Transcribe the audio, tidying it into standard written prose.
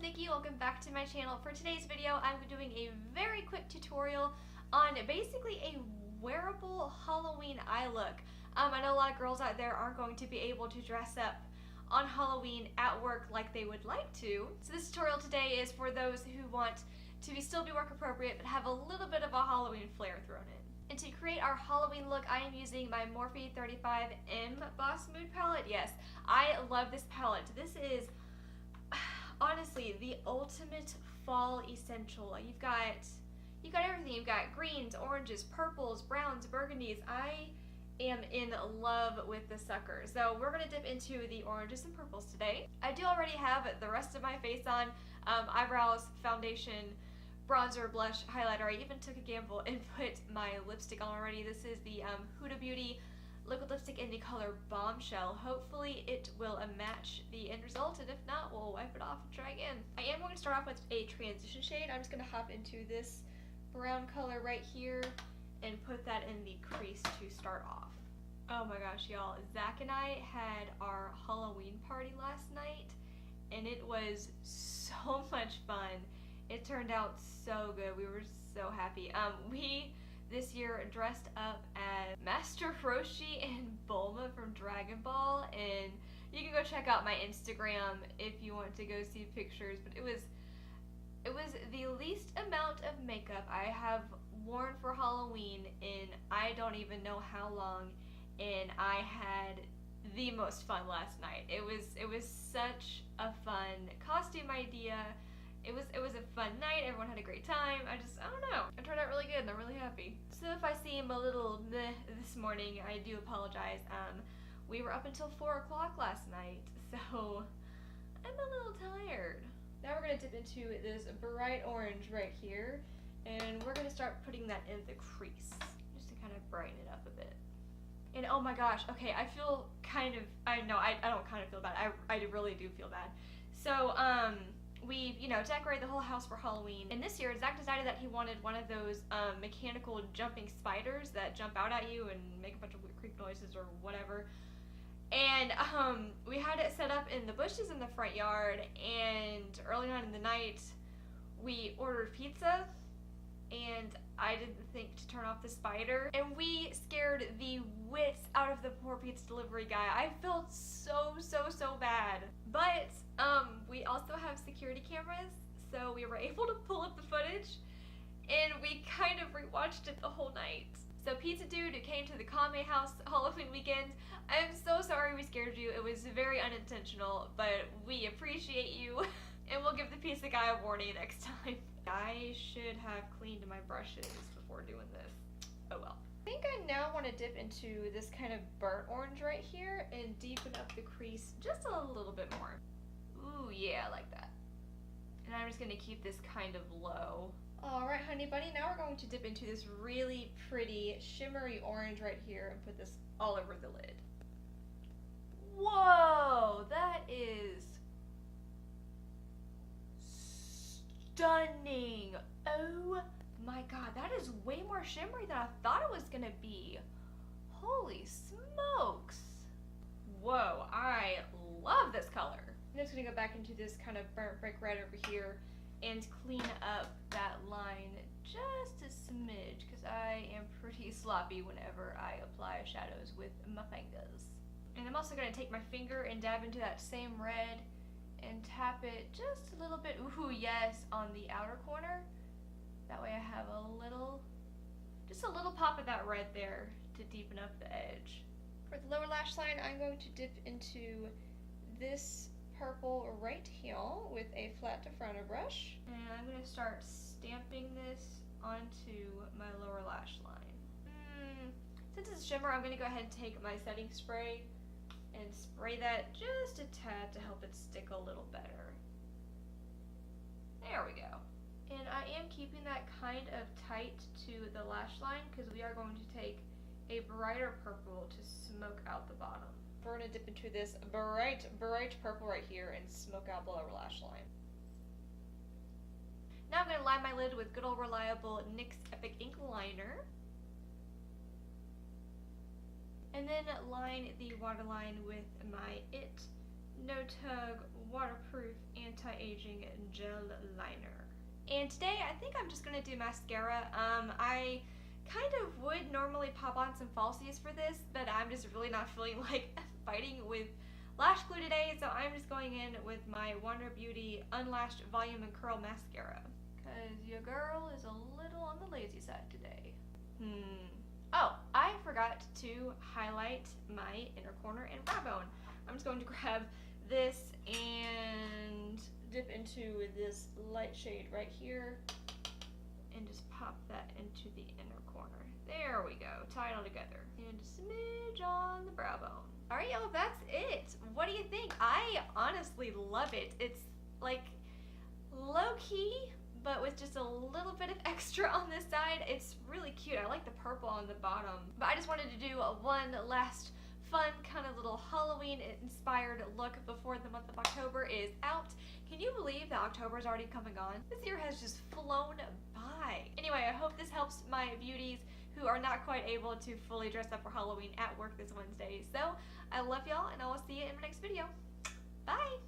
Nikki. Welcome back to my channel. For today's video, I'm doing a very quick tutorial on basically a wearable Halloween eye look. I know a lot of girls out there aren't going to be able to dress up on Halloween at work like they would like to. So this tutorial today is for those who want to still be work appropriate but have a little bit of a Halloween flair thrown in. And to create our Halloween look, I am using my Morphe 35M Boss Mood palette. Yes, I love this palette. This is honestly the ultimate fall essential. You've got everything. You've got greens, oranges, purples, browns, burgundies. I am in love with the sucker. So we're gonna dip into the oranges and purples today. I do already have the rest of my face on, eyebrows, foundation, bronzer, blush, highlighter. I even took a gamble and put my lipstick on already. This is the Huda Beauty liquid lipstick in the color Bombshell. Hopefully it will match the end result, and if not, we'll wipe it off and try again. I am going to start off with a transition shade. I'm just going to hop into this brown color right here and put that in the crease to start off. Oh my gosh, y'all. Zach and I had our Halloween party last night, and it was so much fun. It turned out so good. We were so happy. We this year dressed up as Master Roshi and Bulma from Dragon Ball, and you can go check out my Instagram if you want to go see pictures. But it was the least amount of makeup I have worn for Halloween in I don't even know how long, and I had the most fun last night. It was such a fun costume idea. It was a fun night. Everyone had a great time. I don't know. It turned out really good and I'm really happy. So if I seem a little meh this morning, I do apologize. We were up until 4 o'clock last night, so I'm a little tired. Now we're gonna dip into this bright orange right here, and we're gonna start putting that in the crease, just to kind of brighten it up a bit. And oh my gosh, okay, I feel kind of, I don't kind of feel bad. I really do feel bad. So, we, decorated the whole house for Halloween. And this year, Zach decided that he wanted one of those mechanical jumping spiders that jump out at you and make a bunch of weird creep noises or whatever. And we had it set up in the bushes in the front yard, and early on in the night, we ordered pizza, and I didn't think to turn off the spider, and we scared the wits out of the poor pizza delivery guy. I felt so bad. But we also have security cameras, so we were able to pull up the footage, and we kind of rewatched it the whole night. So Pizza Dude, who came to the Kame house Halloween weekend, I'm so sorry we scared you. It was very unintentional, but we appreciate you, and we'll give the pizza guy a warning next time. I should have cleaned my brushes before doing this. Oh well. I think I now want to dip into this kind of burnt orange right here and deepen up the crease just a little bit more. Ooh, yeah, I like that. And I'm just going to keep this kind of low. Alright, honey bunny, now we're going to dip into this really pretty shimmery orange right here and put this all over the lid. Whoa, that is stunning. Oh my god, that is way more shimmery than I thought it was gonna be. Holy smokes. Whoa, I love this color. I'm just gonna go back into this kind of burnt brick red over here and clean up that line just a smidge, because I am pretty sloppy whenever I apply shadows with my fingers. And I'm also gonna take my finger and dab into that same red and tap it just a little bit, ooh yes, on the outer corner. That way I have just a little pop of that red there to deepen up the edge. For the lower lash line, I'm going to dip into this purple right here with a flat to frontal brush. And I'm going to start stamping this onto my lower lash line. Since it's shimmer, I'm going to go ahead and take my setting spray and spray that just a tad to help it stick a little better. There we go. And I am keeping that kind of tight to the lash line because we are going to take a brighter purple to smoke out the bottom. We're going to dip into this bright purple right here and smoke out the lower lash line. Now I'm going to line my lid with good old reliable NYX Epic Ink Liner. And then line the waterline with my No Tug waterproof anti-aging gel liner. And today I think I'm just gonna do mascara. I kind of would normally pop on some falsies for this, but I'm just really not feeling like fighting with lash glue today, so I'm just going in with my Wonder Beauty Unlashed Volume and Curl Mascara. Cause your girl is a little on the lazy side today. Oh, I forgot to highlight my inner corner and brow bone. I'm just going to grab this and dip into this light shade right here and just pop that into the inner corner. There we go, tie it all together. And a smidge on the brow bone. Alright y'all, that's it. What do you think? I honestly love it. It's like low-key, but with just a little bit of extra on this side. It's really cute. I like the purple on the bottom. But I just wanted to do one last fun kind of little Halloween inspired look before the month of October is out. Can you believe that October is already coming on? This year has just flown by. Anyway, I hope this helps my beauties who are not quite able to fully dress up for Halloween at work this Wednesday. So I love y'all, and I will see you in my next video. Bye!